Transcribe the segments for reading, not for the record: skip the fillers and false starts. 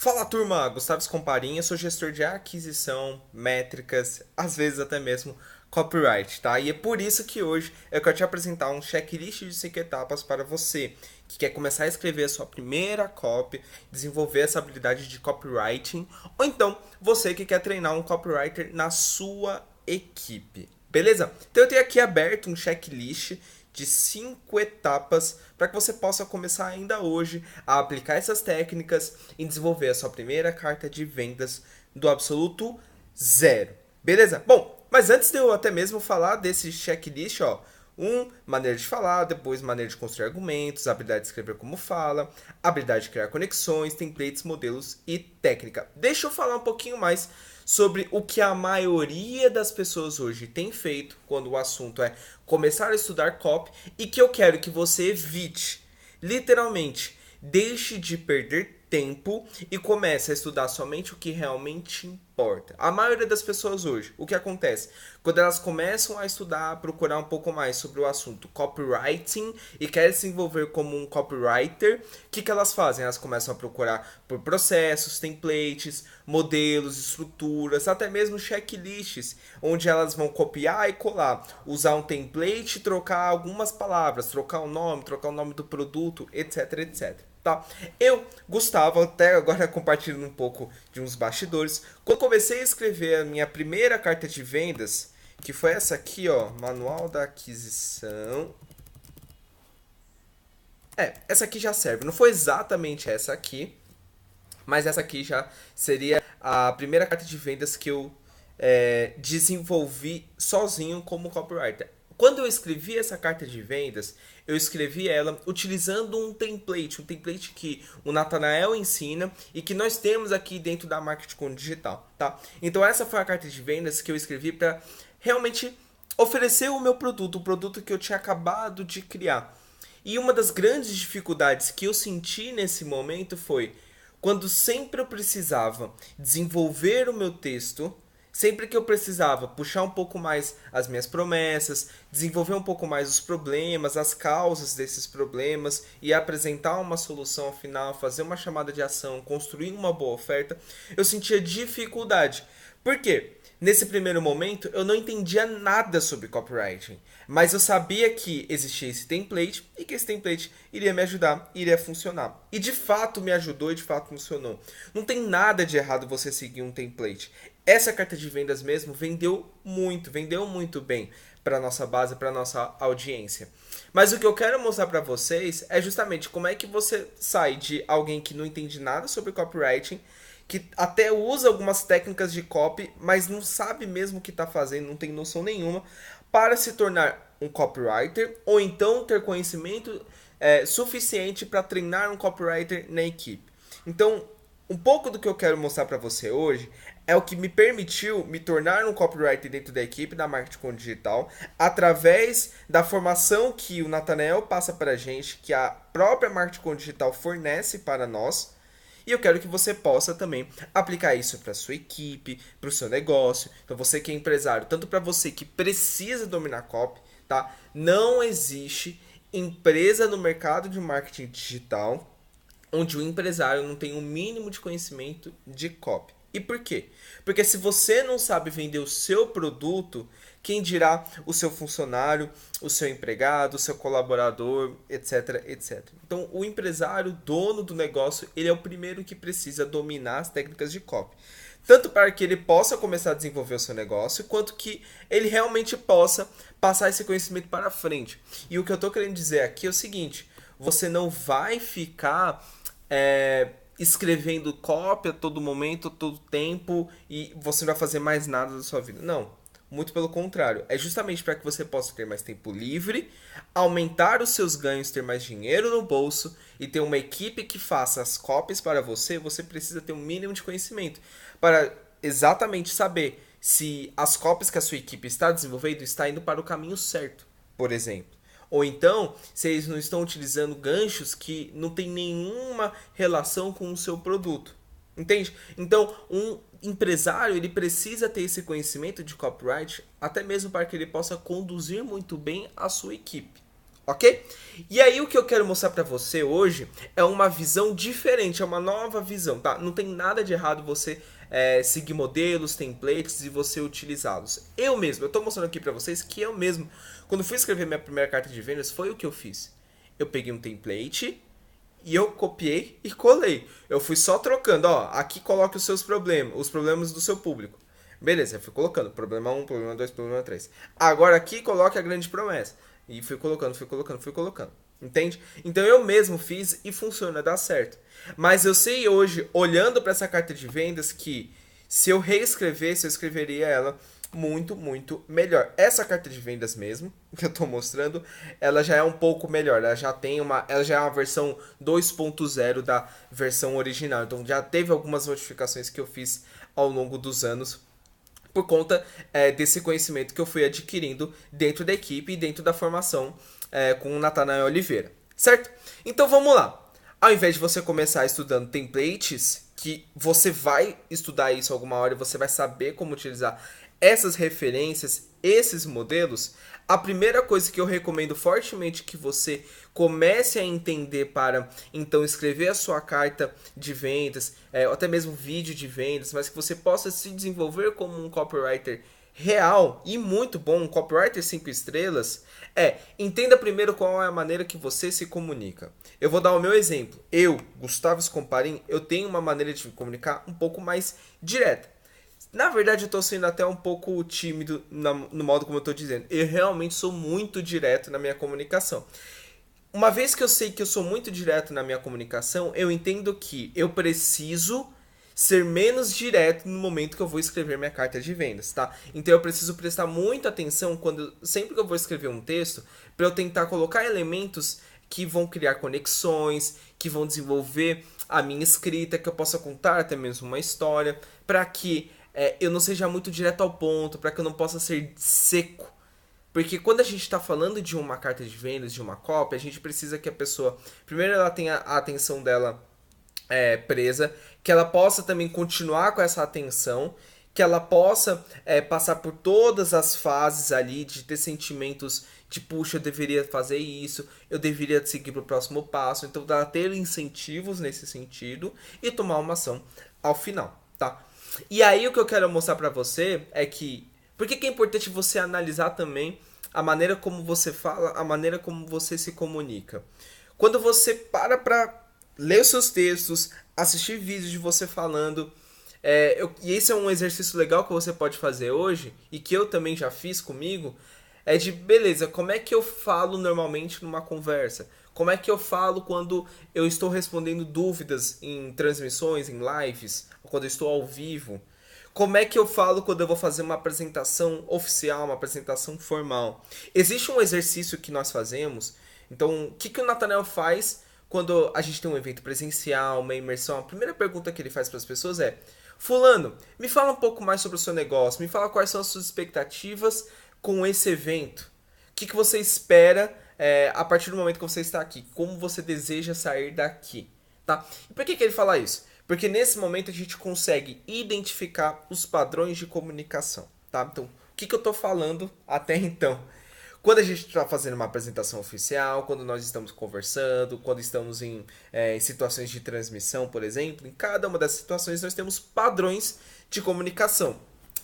Fala turma, Gustavo Scomparin, eu sou gestor de aquisição, métricas, às vezes até mesmo copyright, tá? E é por isso que hoje eu quero te apresentar um checklist de 5 etapas para você que quer começar a escrever a sua primeira copy, desenvolver essa habilidade de copywriting, ou então você que quer treinar um copywriter na sua equipe. Beleza? Então eu tenho aqui aberto um checklist de 5 etapas para que você possa começar ainda hoje a aplicar essas técnicas e desenvolver a sua primeira carta de vendas do absoluto zero. Beleza? Bom, mas antes de eu até mesmo falar desse checklist, ó, maneira de falar, depois maneira de construir argumentos, habilidade de escrever como fala, habilidade de criar conexões, templates, modelos e técnica. Deixa eu falar um pouquinho mais sobre o que a maioria das pessoas hoje tem feito quando o assunto é começar a estudar copy e que eu quero que você evite. Literalmente, deixe de perder tempo e comece a estudar somente o que realmente importa. A maioria das pessoas hoje, o que acontece? Quando elas começam a estudar, procurar um pouco mais sobre o assunto copywriting e querem se envolver como um copywriter, o que elas fazem? Elas começam a procurar por processos, templates, modelos, estruturas, até mesmo checklists, onde elas vão copiar e colar, usar um template, trocar algumas palavras, trocar o nome do produto, etc, etc. Tá? Eu, Gustavo, até agora compartilhando um pouco de uns bastidores, quando comecei a escrever a minha primeira carta de vendas, que foi essa aqui, ó, Manual da Aquisição. Essa aqui já serve. Não foi exatamente essa aqui, mas essa aqui já seria a primeira carta de vendas que eu desenvolvi sozinho como copywriter. Quando eu escrevi essa carta de vendas, eu escrevi ela utilizando um template que o Nathanael ensina e que nós temos aqui dentro da Marketing com Digital, tá? Então essa foi a carta de vendas que eu escrevi para realmente oferecer o meu produto, o produto que eu tinha acabado de criar. E uma das grandes dificuldades que eu senti nesse momento foi quando sempre eu precisava desenvolver o meu texto, sempre que eu precisava puxar um pouco mais as minhas promessas, desenvolver um pouco mais os problemas, as causas desses problemas e apresentar uma solução ao final, fazer uma chamada de ação, construir uma boa oferta, eu sentia dificuldade. Por quê? Nesse primeiro momento, eu não entendia nada sobre copywriting, mas eu sabia que existia esse template e que esse template iria me ajudar, iria funcionar. E de fato me ajudou e de fato funcionou. Não tem nada de errado você seguir um template. Essa carta de vendas mesmo vendeu muito bem para nossa base, para nossa audiência. Mas o que eu quero mostrar para vocês é justamente como é que você sai de alguém que não entende nada sobre copywriting, que até usa algumas técnicas de copy, mas não sabe mesmo o que está fazendo, não tem noção nenhuma, para se tornar um copywriter ou então ter conhecimento suficiente para treinar um copywriter na equipe. Então, um pouco do que eu quero mostrar para você hoje é o que me permitiu me tornar um copywriter dentro da equipe da Marketing com Digital, através da formação que o Nathanael passa para a gente, que a própria Marketing com Digital fornece para nós. E eu quero que você possa também aplicar isso para sua equipe, para o seu negócio. Então você que é empresário, tanto para você que precisa dominar copy, tá? Não existe empresa no mercado de marketing digital onde o empresário não tem o mínimo de conhecimento de copy. E por quê? Porque se você não sabe vender o seu produto, quem dirá o seu funcionário, o seu empregado, o seu colaborador, etc, etc. Então, o empresário, dono do negócio, ele é o primeiro que precisa dominar as técnicas de copy. Tanto para que ele possa começar a desenvolver o seu negócio, quanto que ele realmente possa passar esse conhecimento para frente. E o que eu estou querendo dizer aqui é o seguinte: você não vai ficar escrevendo copy a todo momento, a todo tempo, e você não vai fazer mais nada da sua vida. Não. Muito pelo contrário. É justamente para que você possa ter mais tempo livre, aumentar os seus ganhos, ter mais dinheiro no bolso e ter uma equipe que faça as copies para você. Você precisa ter um mínimo de conhecimento para exatamente saber se as copies que a sua equipe está desenvolvendo está indo para o caminho certo, por exemplo. Ou então, se eles não estão utilizando ganchos que não tem nenhuma relação com o seu produto. Entende? Então, um empresário ele precisa ter esse conhecimento de copyright até mesmo para que ele possa conduzir muito bem a sua equipe. ok? E aí o que eu quero mostrar pra você hoje é uma visão diferente, é uma nova visão, tá? Não tem nada de errado você seguir modelos, templates e você utilizá-los. Eu tô mostrando aqui pra vocês que eu mesmo, quando fui escrever minha primeira carta de vendas, foi o que eu fiz. Eu peguei um template e eu copiei e colei. Eu fui só trocando, ó, aqui coloque os seus problemas, os problemas do seu público. Beleza, eu fui colocando problema 1, problema 2, problema 3. Agora aqui coloque a grande promessa. E fui colocando, fui colocando, fui colocando. Entende? Então eu mesmo fiz e funciona, dá certo. Mas eu sei hoje, olhando para essa carta de vendas, que se eu reescrevesse, eu escreveria ela muito, muito melhor. Essa carta de vendas mesmo, que eu estou mostrando, ela já é um pouco melhor. Ela já é uma versão 2.0 da versão original. Então já teve algumas modificações que eu fiz ao longo dos anos por conta desse conhecimento que eu fui adquirindo dentro da equipe e dentro da formação com o Natanael Oliveira, certo? Então vamos lá. Ao invés de você começar estudando templates, que você vai estudar isso alguma hora e você vai saber como utilizar essas referências, esses modelos, a primeira coisa que eu recomendo fortemente que você comece a entender para então escrever a sua carta de vendas, ou até mesmo vídeo de vendas, mas que você possa se desenvolver como um copywriter real e muito bom, um copywriter 5 estrelas, entenda primeiro qual é a maneira que você se comunica. Eu vou dar o meu exemplo. Eu, Gustavo Scomparin, eu tenho uma maneira de me comunicar um pouco mais direta. Na verdade, eu tô sendo até um pouco tímido no modo como eu tô dizendo. Eu realmente sou muito direto na minha comunicação. Uma vez que eu sei que eu sou muito direto na minha comunicação, eu entendo que eu preciso ser menos direto no momento que eu vou escrever minha carta de vendas, tá? Então eu preciso prestar muita atenção sempre que eu vou escrever um texto, para eu tentar colocar elementos que vão criar conexões, que vão desenvolver a minha escrita, que eu possa contar até mesmo uma história, para que eu não seja muito direto ao ponto, para que eu não possa ser seco. Porque quando a gente está falando de uma carta de vendas, de uma cópia, a gente precisa que a pessoa, primeiro ela tenha a atenção dela presa, que ela possa também continuar com essa atenção, que ela possa passar por todas as fases ali, de ter sentimentos de, puxa, eu deveria fazer isso, eu deveria seguir para o próximo passo, então ela ter incentivos nesse sentido e tomar uma ação ao final, tá? E aí o que eu quero mostrar para você é que, por que é importante você analisar também a maneira como você fala, a maneira como você se comunica. Quando você para ler os seus textos, assistir vídeos de você falando, e esse é um exercício legal que você pode fazer hoje, e que eu também já fiz comigo, é de, beleza, como é que eu falo normalmente numa conversa? Como é que eu falo quando eu estou respondendo dúvidas em transmissões, em lives, quando eu estou ao vivo? Como é que eu falo quando eu vou fazer uma apresentação oficial, uma apresentação formal? Existe um exercício que nós fazemos. Então, o que o Natanael faz quando a gente tem um evento presencial, uma imersão? A primeira pergunta que ele faz para as pessoas é: Fulano, me fala um pouco mais sobre o seu negócio, me fala quais são as suas expectativas com esse evento. O que você espera a partir do momento que você está aqui? Como você deseja sair daqui? Tá? E por que ele fala isso? Porque nesse momento a gente consegue identificar os padrões de comunicação, tá? Então, o que eu estou falando até então? Quando a gente está fazendo uma apresentação oficial, quando nós estamos conversando, quando estamos em situações de transmissão, por exemplo, em cada uma dessas situações nós temos padrões de comunicação.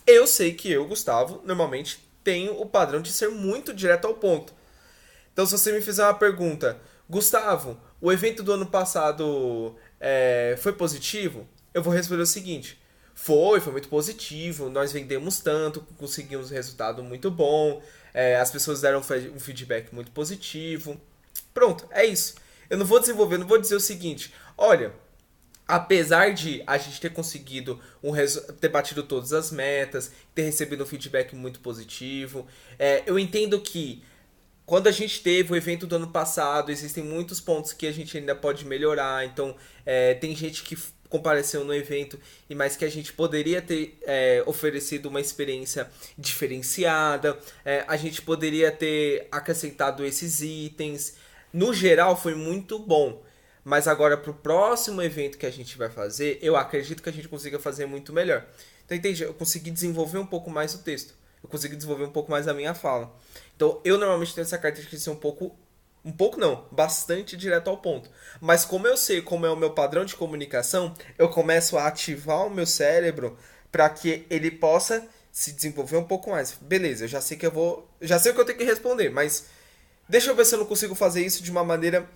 Eu sei que eu, Gustavo, normalmente tenho o padrão de ser muito direto ao ponto. Então, se você me fizer uma pergunta: Gustavo, o evento do ano passado foi positivo? Eu vou responder o seguinte: foi muito positivo, nós vendemos tanto, conseguimos um resultado muito bom, as pessoas deram um feedback muito positivo. Pronto, é isso. Eu não vou desenvolver, não vou dizer o seguinte: olha, apesar de a gente ter conseguido ter batido todas as metas, ter recebido um feedback muito positivo, eu entendo que quando a gente teve o evento do ano passado, existem muitos pontos que a gente ainda pode melhorar. Então, tem gente que compareceu no evento, mas que a gente poderia ter oferecido uma experiência diferenciada. A gente poderia ter acrescentado esses itens. No geral, foi muito bom. Mas agora, para o próximo evento que a gente vai fazer, eu acredito que a gente consiga fazer muito melhor. Então, entende? Eu consegui desenvolver um pouco mais o texto. Eu consegui desenvolver um pouco mais a minha fala. Então, eu normalmente tenho essa característica de ser um pouco Um pouco não, bastante direto ao ponto. Mas como eu sei como é o meu padrão de comunicação, eu começo a ativar o meu cérebro para que ele possa se desenvolver um pouco mais. Beleza, eu já sei que já sei o que eu tenho que responder, mas deixa eu ver se eu não consigo fazer isso de uma maneira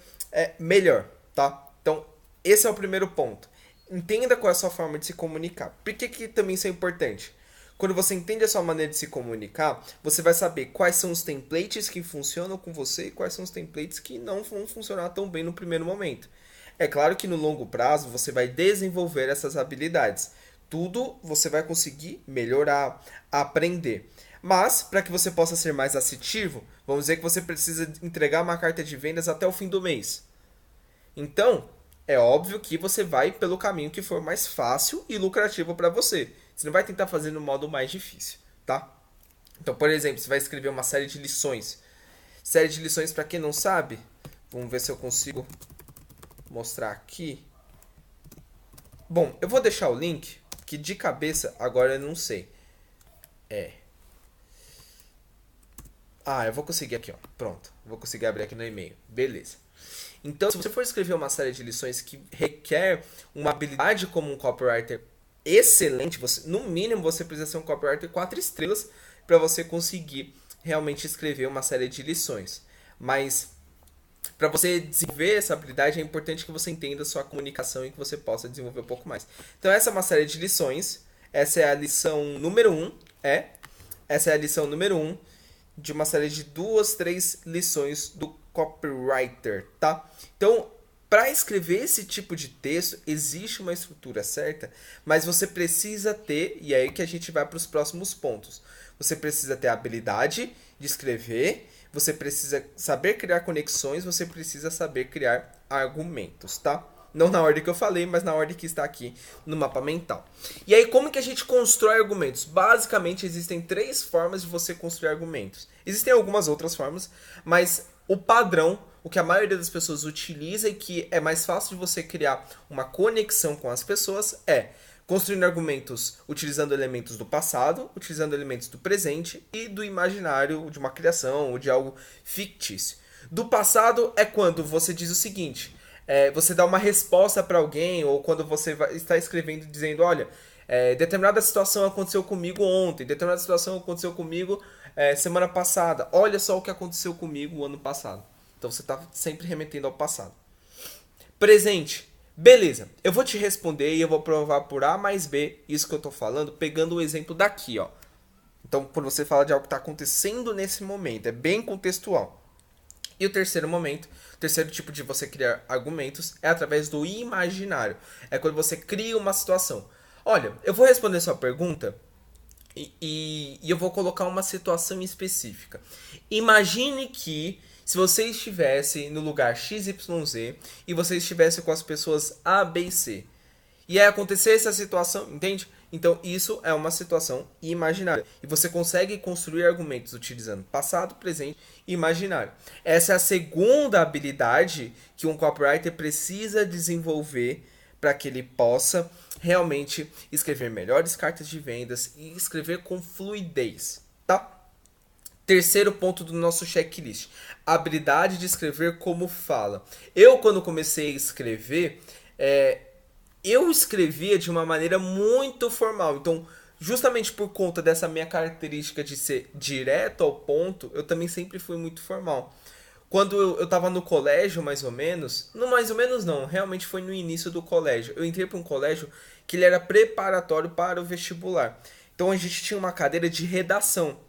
melhor, tá? Então, esse é o primeiro ponto. Entenda qual é a sua forma de se comunicar. Por que que também isso é importante? Quando você entende a sua maneira de se comunicar, você vai saber quais são os templates que funcionam com você e quais são os templates que não vão funcionar tão bem no primeiro momento. É claro que no longo prazo você vai desenvolver essas habilidades. Tudo você vai conseguir melhorar, aprender. Mas, para que você possa ser mais assertivo, vamos dizer que você precisa entregar uma carta de vendas até o fim do mês. Então, é óbvio que você vai pelo caminho que for mais fácil e lucrativo para você. Você não vai tentar fazer no modo mais difícil, tá? Então, por exemplo, você vai escrever uma série de lições. Série de lições, para quem não sabe, vamos ver se eu consigo mostrar aqui. Bom, eu vou deixar o link, que de cabeça agora eu não sei. Eu vou conseguir aqui, ó. Pronto. Vou conseguir abrir aqui no e-mail. Beleza. Então, se você for escrever uma série de lições que requer uma habilidade como um copywriter excelente, no mínimo você precisa ser um copywriter 4 estrelas para você conseguir realmente escrever uma série de lições. Mas para você desenvolver essa habilidade é importante que você entenda a sua comunicação e que você possa desenvolver um pouco mais. Então essa é uma série de lições. Essa é a lição número 1. Essa é a lição número 1 de uma série de 2, 3 lições do copywriter, tá? Então, para escrever esse tipo de texto, existe uma estrutura certa, mas você precisa ter, e é aí que a gente vai para os próximos pontos. Você precisa ter a habilidade de escrever, você precisa saber criar conexões, você precisa saber criar argumentos, tá? Não na ordem que eu falei, mas na ordem que está aqui no mapa mental. E aí, como que a gente constrói argumentos? Basicamente, existem 3 formas de você construir argumentos. Existem algumas outras formas, mas o padrão, o que a maioria das pessoas utiliza e que é mais fácil de você criar uma conexão com as pessoas é construindo argumentos utilizando elementos do passado, utilizando elementos do presente e do imaginário de uma criação ou de algo fictício. Do passado é quando você diz o seguinte... você dá uma resposta para alguém, ou quando você está escrevendo dizendo, olha, determinada situação aconteceu comigo ontem, determinada situação aconteceu comigo semana passada, olha só o que aconteceu comigo o ano passado. Então você está sempre remetendo ao passado. Presente. Beleza, eu vou te responder e eu vou provar por A mais B isso que eu estou falando, pegando o exemplo daqui, ó. Então, quando você fala de algo que está acontecendo nesse momento, é bem contextual. E o terceiro momento, o terceiro tipo de você criar argumentos é através do imaginário. É quando você cria uma situação. Olha, eu vou responder sua pergunta e eu vou colocar uma situação específica. Imagine que se você estivesse no lugar XYZ e você estivesse com as pessoas A, B e C. E aí acontecer essa situação, entende? Então isso é uma situação imaginária. E você consegue construir argumentos utilizando passado, presente e imaginário. Essa é a segunda habilidade que um copywriter precisa desenvolver para que ele possa realmente escrever melhores cartas de vendas e escrever com fluidez, tá? Terceiro ponto do nosso checklist. Habilidade de escrever como fala. Eu, quando comecei a escrever, eu escrevia de uma maneira muito formal. Então, justamente por conta dessa minha característica de ser direto ao ponto, eu também sempre fui muito formal. Quando eu estava no colégio, mais ou menos... Não, mais ou menos não. Realmente foi no início do colégio. Eu entrei para um colégio que ele era preparatório para o vestibular. Então, a gente tinha uma cadeira de redação.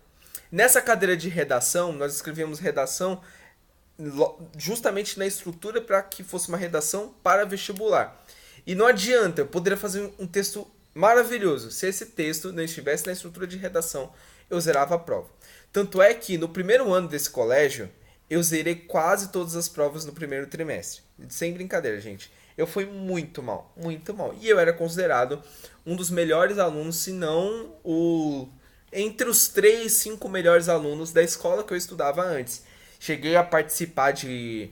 Nessa cadeira de redação, nós escrevíamos redação justamente na estrutura para que fosse uma redação para vestibular. E não adianta, eu poderia fazer um texto maravilhoso. Se esse texto não estivesse na estrutura de redação, eu zerava a prova. Tanto é que no primeiro ano desse colégio, eu zerei quase todas as provas no primeiro trimestre. Sem brincadeira, gente. Eu fui muito mal, muito mal. E eu era considerado um dos melhores alunos, se não entre os 3, 5 melhores alunos da escola que eu estudava antes. Cheguei a participar de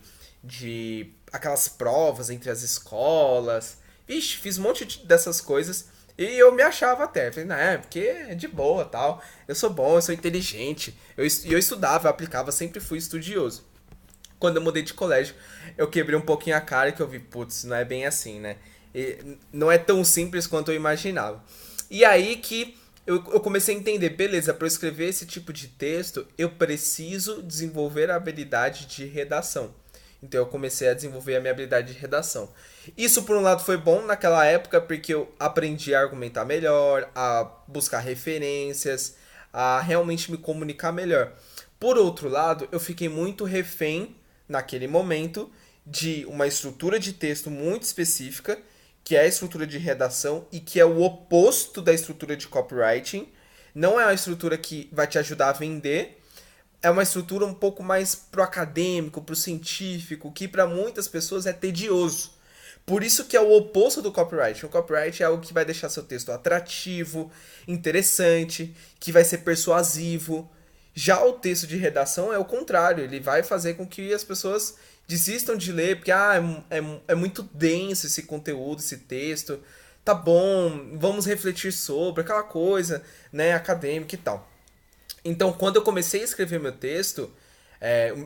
aquelas provas entre as escolas. Vixe, fiz um monte dessas coisas e eu me achava até. Falei, porque é de boa, tal. Eu sou bom, eu sou inteligente. Eu estudava, eu aplicava, sempre fui estudioso. Quando eu mudei de colégio, eu quebrei um pouquinho a cara que eu vi, putz, não é bem assim, né? Não é tão simples quanto eu imaginava. E aí que eu comecei a entender, beleza, para eu escrever esse tipo de texto, eu preciso desenvolver a habilidade de redação. Então eu comecei a desenvolver a minha habilidade de redação. Isso por um lado foi bom naquela época porque eu aprendi a argumentar melhor, a buscar referências, a realmente me comunicar melhor. Por outro lado, eu fiquei muito refém naquele momento de uma estrutura de texto muito específica, que é a estrutura de redação e que é o oposto da estrutura de copywriting. Não é uma estrutura que vai te ajudar a vender, é uma estrutura um pouco mais pro acadêmico, pro científico, que para muitas pessoas é tedioso. Por isso que é o oposto do copyright. O copyright é algo que vai deixar seu texto atrativo, interessante, que vai ser persuasivo. Já o texto de redação é o contrário, ele vai fazer com que as pessoas desistam de ler, porque é muito denso esse conteúdo, esse texto. Tá bom, vamos refletir sobre aquela coisa, né, acadêmica e tal. Então, quando eu comecei a escrever meu texto,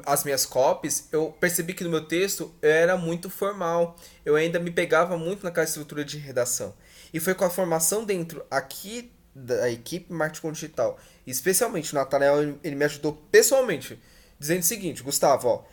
as minhas copies, eu percebi que no meu texto eu era muito formal. Eu ainda me pegava muito naquela estrutura de redação. E foi com a formação dentro aqui da equipe Marketing Digital, especialmente o Nathanael, ele me ajudou pessoalmente, dizendo o seguinte: Gustavo, ó,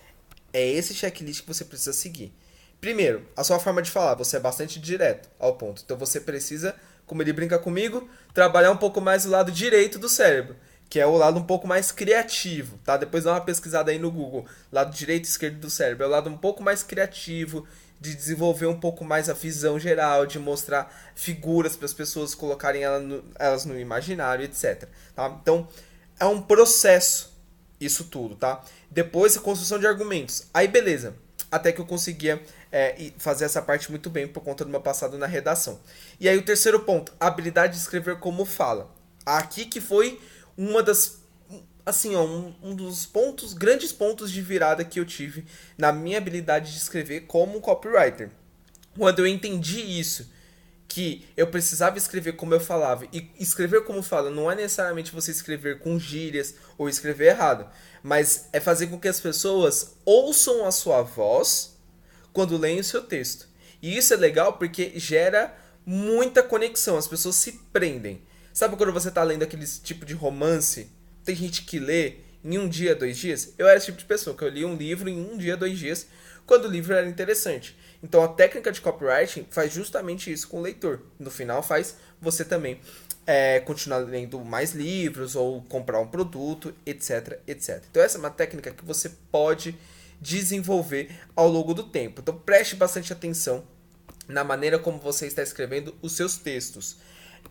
é esse checklist que você precisa seguir. Primeiro, a sua forma de falar, você é bastante direto ao ponto. Então você precisa, como ele brinca comigo, trabalhar um pouco mais o lado direito do cérebro, que é o lado um pouco mais criativo, tá? Depois dá uma pesquisada aí no Google, lado direito e esquerdo do cérebro, é o lado um pouco mais criativo, de desenvolver um pouco mais a visão geral, de mostrar figuras para as pessoas colocarem elas no imaginário, etc. Tá? Então, é um processo isso tudo, tá? Depois a construção de argumentos. Aí beleza, até que eu conseguia fazer essa parte muito bem por conta do meu passado na redação. E aí o terceiro ponto, a habilidade de escrever como fala. Aqui que foi uma das, assim, ó, um dos pontos, grandes pontos de virada que eu tive na minha habilidade de escrever como copywriter. Quando eu entendi isso, que eu precisava escrever como eu falava, e escrever como fala não é necessariamente você escrever com gírias ou escrever errado, mas é fazer com que as pessoas ouçam a sua voz quando leem o seu texto. E isso é legal porque gera muita conexão, as pessoas se prendem. Sabe quando você tá lendo aquele tipo de romance? Tem gente que lê em um dia, 2 dias. Eu era esse tipo de pessoa, que eu li um livro em um dia, 2 dias, quando o livro era interessante. Então a técnica de copywriting faz justamente isso com o leitor. No final faz você também continuar lendo mais livros ou comprar um produto, etc, etc. Então essa é uma técnica que você pode desenvolver ao longo do tempo. Então preste bastante atenção na maneira como você está escrevendo os seus textos.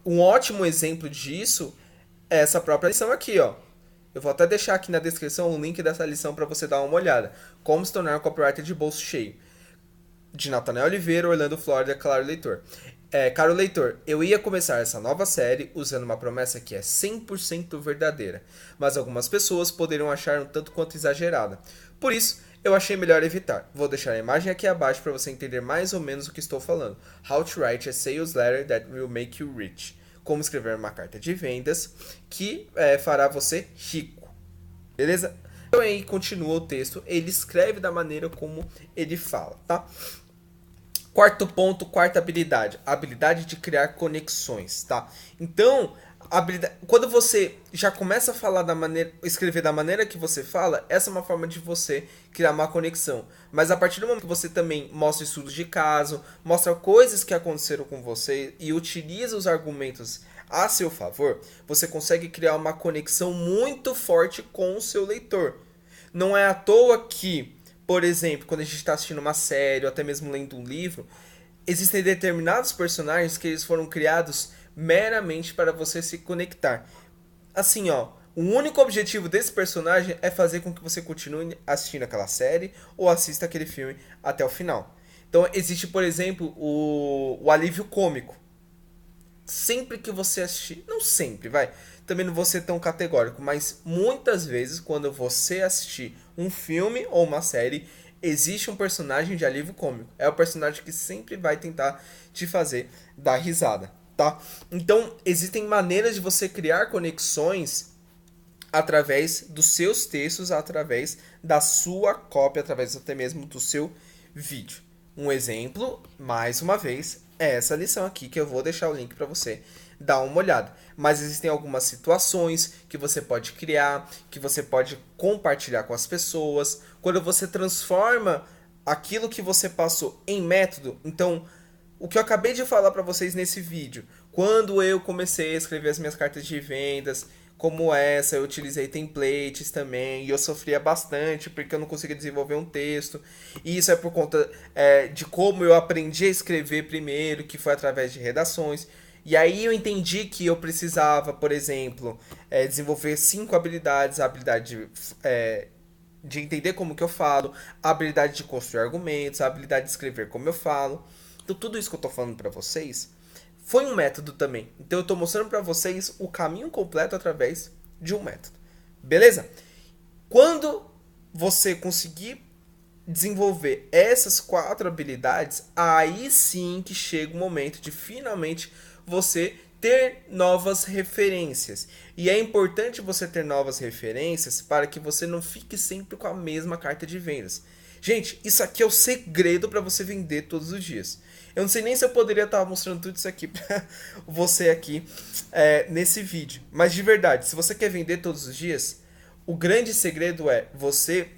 Um ótimo exemplo disso é essa própria lição aqui, ó. Eu vou até deixar aqui na descrição o link dessa lição para você dar uma olhada. Como se tornar um copywriter de bolso cheio. De Nathanael Oliveira, Orlando Flórida, Claro Leitor. Caro leitor, eu ia começar essa nova série usando uma promessa que é 100% verdadeira, mas algumas pessoas poderiam achar um tanto quanto exagerada. Por isso, eu achei melhor evitar. Vou deixar a imagem aqui abaixo para você entender mais ou menos o que estou falando. How to write a sales letter that will make you rich. Como escrever uma carta de vendas que fará você rico. Beleza? Então aí continua o texto. Ele escreve da maneira como ele fala, tá? Quarto ponto, quarta habilidade. A habilidade de criar conexões, tá? Então, quando você já começa a falar da maneira, escrever da maneira que você fala, essa é uma forma de você criar uma conexão. Mas a partir do momento que você também mostra estudos de caso, mostra coisas que aconteceram com você e utiliza os argumentos a seu favor, você consegue criar uma conexão muito forte com o seu leitor. Não é à toa que, por exemplo, quando a gente está assistindo uma série ou até mesmo lendo um livro, existem determinados personagens que eles foram criados meramente para você se conectar. Assim, ó, o único objetivo desse personagem é fazer com que você continue assistindo aquela série ou assista aquele filme até o final. Então existe, por exemplo, o alívio cômico. Sempre que você assistir, não sempre, vai, também não vou ser tão categórico, mas muitas vezes quando você assistir um filme ou uma série, existe um personagem de alívio cômico. É o personagem que sempre vai tentar te fazer dar risada, tá? Então, existem maneiras de você criar conexões através dos seus textos, através da sua cópia, através até mesmo do seu vídeo. Um exemplo, mais uma vez, é essa lição aqui que eu vou deixar o link para você dar uma olhada. Mas existem algumas situações que você pode criar, que você pode compartilhar com as pessoas. Quando você transforma aquilo que você passou em método, então o que eu acabei de falar para vocês nesse vídeo, quando eu comecei a escrever as minhas cartas de vendas, como essa, eu utilizei templates também, e eu sofria bastante porque eu não conseguia desenvolver um texto. E isso é por conta de como eu aprendi a escrever primeiro, que foi através de redações. E aí eu entendi que eu precisava, por exemplo, desenvolver 5 habilidades, a habilidade de entender como que eu falo, a habilidade de construir argumentos, a habilidade de escrever como eu falo. Então tudo isso que eu estou falando para vocês foi um método também. Então eu estou mostrando para vocês o caminho completo através de um método. Beleza? Quando você conseguir desenvolver essas 4 habilidades, aí sim que chega o momento de finalmente você ter novas referências. E é importante você ter novas referências para que você não fique sempre com a mesma carta de vendas. Gente, isso aqui é o segredo para você vender todos os dias. Eu não sei nem se eu poderia estar mostrando tudo isso aqui para você aqui nesse vídeo. Mas de verdade, se você quer vender todos os dias, o grande segredo é você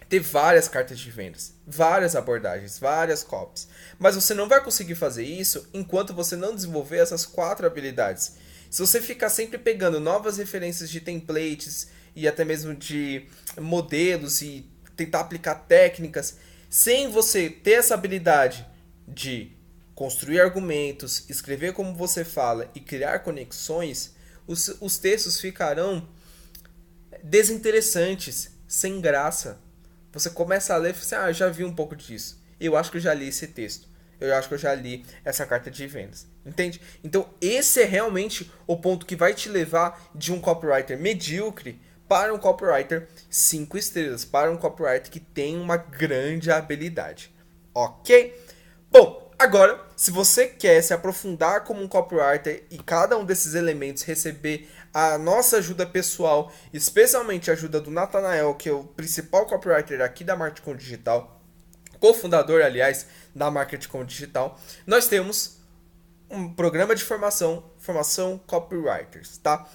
ter várias cartas de vendas, várias abordagens, várias copies. Mas você não vai conseguir fazer isso enquanto você não desenvolver essas 4 habilidades. Se você ficar sempre pegando novas referências de templates e até mesmo de modelos e tentar aplicar técnicas, sem você ter essa habilidade de construir argumentos, escrever como você fala e criar conexões, os textos ficarão desinteressantes, sem graça. Você começa a ler e fala assim, eu já vi um pouco disso. Eu acho que eu já li esse texto. Eu acho que eu já li essa carta de vendas. Entende? Então, esse é realmente o ponto que vai te levar de um copywriter medíocre para um copywriter 5 estrelas. Para um copywriter que tem uma grande habilidade. Ok? Bom, agora, se você quer se aprofundar como um copywriter e cada um desses elementos receber a nossa ajuda pessoal, especialmente a ajuda do Nathanael, que é o principal copywriter aqui da Marketing Digital, cofundador, aliás, da Marketing Digital, nós temos um programa de formação Copywriters, tá?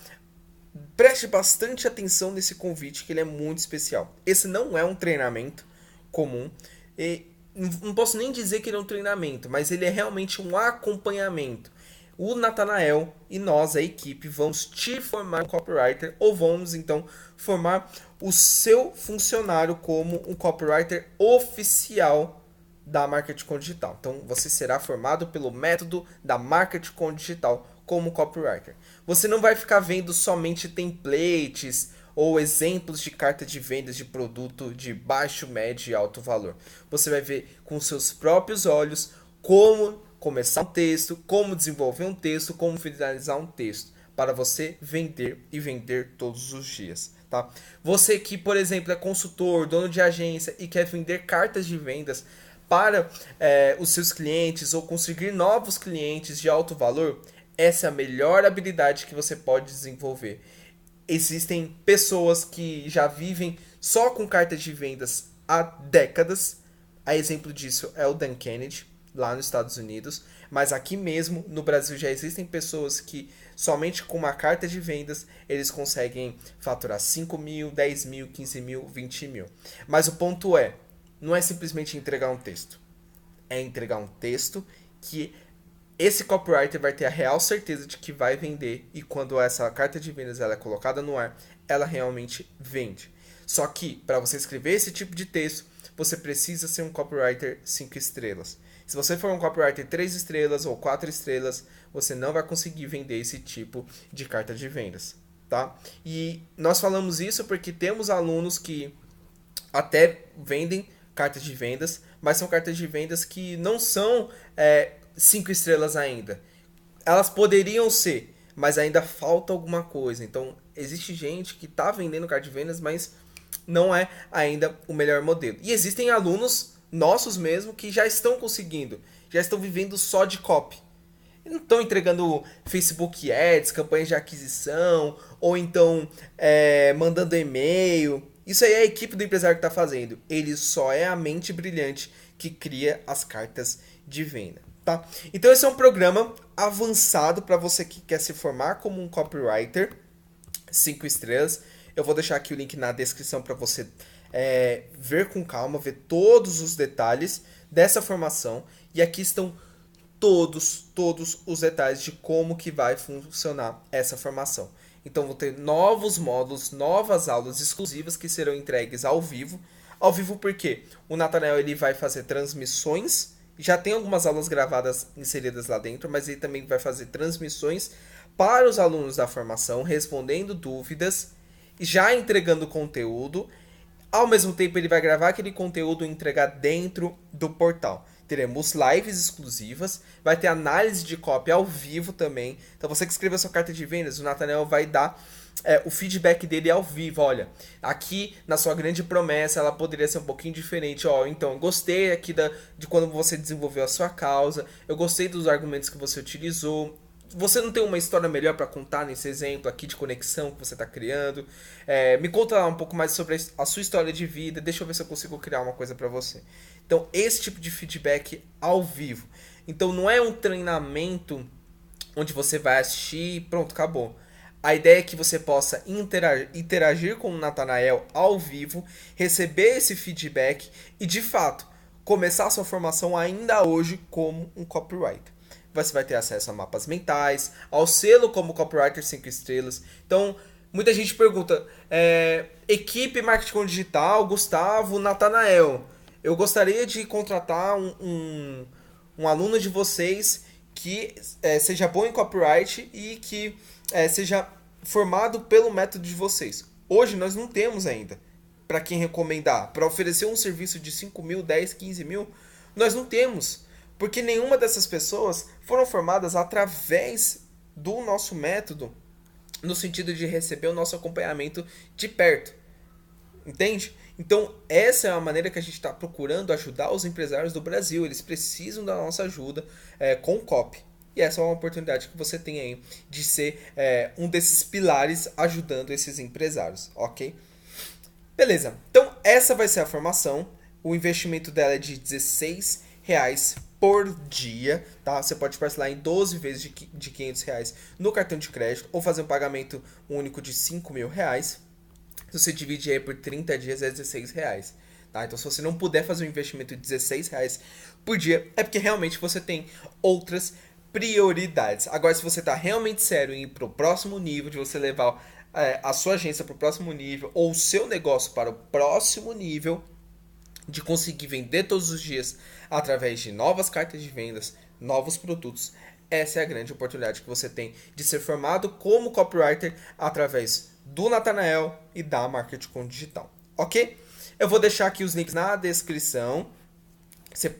Preste bastante atenção nesse convite, que ele é muito especial. Esse não é um treinamento comum, e não posso nem dizer que ele é um treinamento, mas ele é realmente um acompanhamento. O Nathanael e nós, a equipe, vamos te formar um copywriter ou vamos então formar o seu funcionário como um copywriter oficial da Marketing Digital. Então você será formado pelo método da Marketing Digital como copywriter. Você não vai ficar vendo somente templates ou exemplos de carta de vendas de produto de baixo, médio e alto valor. Você vai ver com seus próprios olhos como começar um texto, como desenvolver um texto, como finalizar um texto, para você vender e vender todos os dias, tá? Você que, por exemplo, é consultor, dono de agência e quer vender cartas de vendas para os seus clientes ou conseguir novos clientes de alto valor, essa é a melhor habilidade que você pode desenvolver. Existem pessoas que já vivem só com cartas de vendas há décadas. A exemplo disso é o Dan Kennedy, lá nos Estados Unidos. Mas aqui mesmo, no Brasil, já existem pessoas que somente com uma carta de vendas, eles conseguem faturar 5 mil, 10 mil, 15 mil, 20 mil. Mas o ponto não é simplesmente entregar um texto. É entregar um texto que esse copywriter vai ter a real certeza de que vai vender, e quando essa carta de vendas ela é colocada no ar, ela realmente vende. Só que, para você escrever esse tipo de texto, você precisa ser um copywriter 5 estrelas. Se você for um copywriter 3 estrelas ou 4 estrelas, você não vai conseguir vender esse tipo de carta de vendas, tá? E nós falamos isso porque temos alunos que até vendem cartas de vendas, mas são cartas de vendas que não são 5 estrelas ainda. Elas poderiam ser, mas ainda falta alguma coisa. Então, existe gente que está vendendo carta de vendas, mas não é ainda o melhor modelo. E existem alunos nossos mesmo que já estão conseguindo, já estão vivendo só de copy. não estão entregando Facebook Ads, campanhas de aquisição, ou então mandando e-mail. Isso aí é a equipe do empresário que está fazendo. Ele só é a mente brilhante que cria as cartas de venda. Tá? Então esse é um programa avançado para você que quer se formar como um copywriter, 5 estrelas. Eu vou deixar aqui o link na descrição para você ver com calma, ver todos os detalhes dessa formação. E aqui estão todos os detalhes de como que vai funcionar essa formação. Então vou ter novos módulos, novas aulas exclusivas que serão entregues ao vivo. Ao vivo porque o Natanael ele vai fazer transmissões, já tem algumas aulas gravadas inseridas lá dentro, mas ele também vai fazer transmissões para os alunos da formação, respondendo dúvidas, já entregando conteúdo. Ao mesmo tempo ele vai gravar aquele conteúdo e entregar dentro do portal. Teremos lives exclusivas, vai ter análise de copy ao vivo também. Então você que escreveu a sua carta de vendas, o Natanael vai dar o feedback dele ao vivo. Olha, aqui na sua grande promessa ela poderia ser um pouquinho diferente. Ó, então, eu gostei aqui de quando você desenvolveu a sua causa, eu gostei dos argumentos que você utilizou. Você não tem uma história melhor para contar nesse exemplo aqui de conexão que você está criando? Me conta lá um pouco mais sobre a sua história de vida. Deixa eu ver se eu consigo criar uma coisa para você. Então, esse tipo de feedback ao vivo. Então, não é um treinamento onde você vai assistir e pronto, acabou. A ideia é que você possa interagir com o Natanael ao vivo, receber esse feedback e, de fato, começar a sua formação ainda hoje como um copywriter. Você vai ter acesso a mapas mentais, ao selo como copywriter 5 estrelas. Então, muita gente pergunta, equipe marketing digital, Gustavo, Natanael. Eu gostaria de contratar um aluno de vocês que seja bom em copyright e que seja formado pelo método de vocês. Hoje nós não temos ainda para quem recomendar, para oferecer um serviço de 5 mil, 10, 15 mil, nós não temos. Porque nenhuma dessas pessoas foram formadas através do nosso método, no sentido de receber o nosso acompanhamento de perto. Entende? Então, essa é a maneira que a gente está procurando ajudar os empresários do Brasil. Eles precisam da nossa ajuda com copy. E essa é uma oportunidade que você tem aí de ser um desses pilares ajudando esses empresários, ok? Beleza. Então, essa vai ser a formação. O investimento dela é de R$16 por dia, tá? Você pode parcelar em 12 vezes de R$500 no cartão de crédito ou fazer um pagamento único de R$5.000. Se você dividir aí por 30 dias é R$16, tá? Então se você não puder fazer um investimento de R$16 por dia, é porque realmente você tem outras prioridades. Agora, se você está realmente sério em ir para o próximo nível, de você levar a sua agência para o próximo nível ou o seu negócio para o próximo nível, de conseguir vender todos os dias através de novas cartas de vendas, novos produtos, essa é a grande oportunidade que você tem de ser formado como copywriter através do Natanael e da Marketing Digital, ok? Eu vou deixar aqui os links na descrição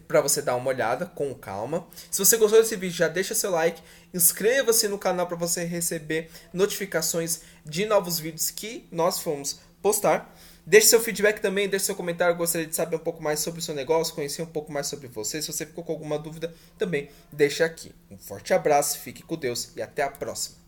para você dar uma olhada com calma. Se você gostou desse vídeo, já deixa seu like, inscreva-se no canal para você receber notificações de novos vídeos que nós vamos postar. Deixe seu feedback também, deixe seu comentário. Eu gostaria de saber um pouco mais sobre o seu negócio, conhecer um pouco mais sobre você. Se você ficou com alguma dúvida, também deixa aqui. Um forte abraço, fique com Deus e até a próxima.